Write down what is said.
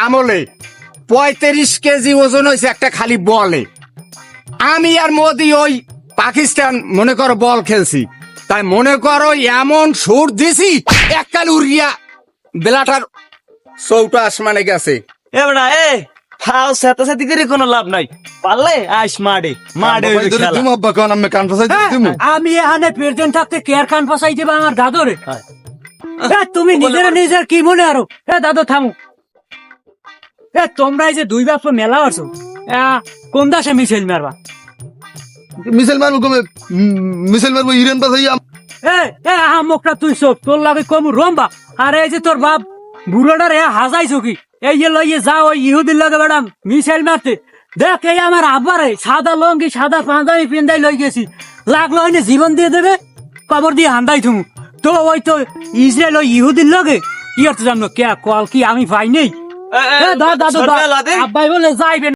আমলে 35 কেজি ওজন হয়েছে একটা খালি বলে। আমি আর মোদি ওই পাকিস্তান মনে করো বল খেলছি, তাই মনে করো এমন সুর দিছি এককাল উড়িয়া বেলাটার চৌটা আসমানে গেছে। এবড়া এ ফাও সাথে করে কোনো লাভ নাই, পারলে আইস মাডে মাডে হইবে খেলা। আমি এখানে প্রেজেন্ট থাকতে কেয়ার খান ফসাই দেবা আমার দাদরে। তুমি নিজের কি মনে আরো? দাদু থামো। তোমরা এই যে দুই বাপ মেলা আছো, কোন দাসে মিছিল মারবা? মিছিল মারবো ইরান পাঠাইয়া। মুখটা তুই সব তোর লাগে কম রম্বা। আর এই যে তোর বাপ বুড়োটার হাজাইছো কি এই যে লইয়ে যাও ওই ইহুদির লাগে ম্যাডাম মিসাইল মারতে। দেখ এই আমার আব্বারে সাদা লঙ্গি সাদা পাঞ্জাবি পিন্দাই লই গেছি, লাগলো হয়নি জীবন দিয়ে দেবে, কবর দিয়ে হান্দাই থুমু। তো ওই তো ইসরায়েল ওই ইহুদির লগে কি অর্থ জানো কে কল কি আমি পাই নেই। দাদু আব্বাই বলে যাইবেন